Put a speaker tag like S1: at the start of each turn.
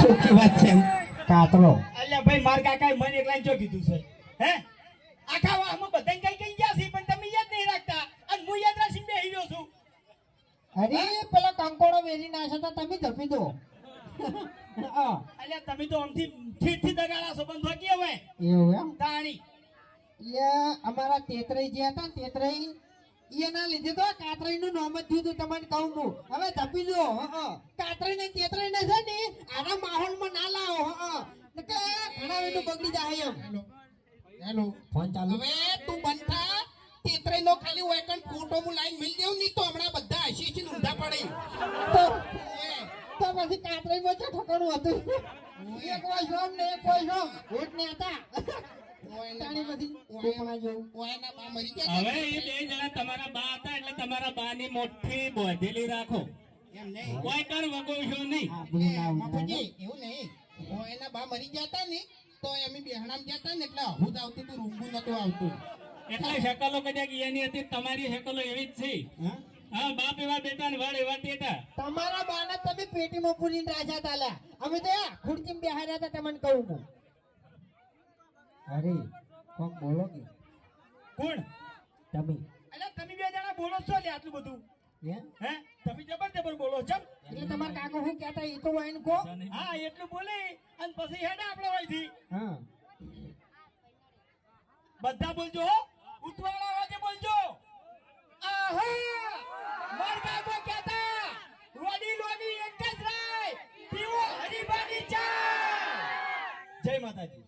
S1: ચોખ્ખી વાત છે કાતરો
S2: અલ્યા ભાઈ માર કાકાએ મને એકલા જો કીધું છે હે આખા વાહમાં બધાને કઈ કઈ ગયા છે પણ તમે યાદ નહીં રાખતા અને હું યાદ રાખીને બેહી રહ્યો છું.
S1: અરે પેલા કંકોડો વેરી નાખે તો તમે ધપી દો
S2: અલ્યા તમે તો આમથી ઠીઠથી દગાડા છો બંધ વાગી હવે
S1: એવું એમ
S2: તાણી
S1: અમારા તેતરાઈ જે હતા ને તેતરાઈ એના લીધે તો કાતરાઈ નું નામ જ થયું હતું તમને કહું હું હવે ધપી દો કાતરાઈ ને તેતરાઈ ને છે ને આના માહોલ માં ના લાવો ઘણા વેનું બગડી જાય એમ. હેલો ફોન ચાલુ.
S3: હવે તું બનતા તેતરાઈ નો ખાલી વેકન ફોટો હું લાઈન મિલ દેવ ની તો હમણાં બધા હસી હસી ઊંધા પડે
S1: તો પછી કાતરાઈ માં ઠકાણું હતું એક કોઈ શોમ ને એક કોઈ શોમ ભૂત ને હતા
S2: હવે એ બે જણા તમારા બા હતા એટલે તમારા બા ની મોટી બોધેલી રાખો
S3: એમ નહીં
S2: કોઈ કર વગોશો નહીં.
S3: બાપુજી એવું નહીં એના બા મરી ગયા હતા ને તો અમે બેહણામ જતા ને એટલે આહુદ આવતું તું રૂંગું નતું આવતું
S2: એટલે શકલો કદાચ એની હતી તમારી શકલો એવી જ છે. હા બાપ એવા બેટા ને વડ એવા તેટા.
S1: તમારા બાને તમે પેટીમાં પૂરીને રાખ્યા તાલા અમે તો ખુરચીમાં બેહાર્યા હતા તમને કહું હું. અરે કોણ બોલો કે
S2: કોણ
S1: તમે?
S2: એટલે તમે બે જણા બોલો છો લે આટલું બધું હે તમે જબર બોલો છો
S1: એટલે તમારા કાકો હું કહેતા એ તો વાઈન કો.
S2: હા એટલું બોલે અને પછી હેડા આપણે હોયથી
S1: હા
S2: બધા બોલજો હો ઉતવાળા અવાજે બોલજો. આહા માર કાકો કહેતા રોડી લોડી એક જ રાય પીવો હરીબાની ચા. જય માતાજી.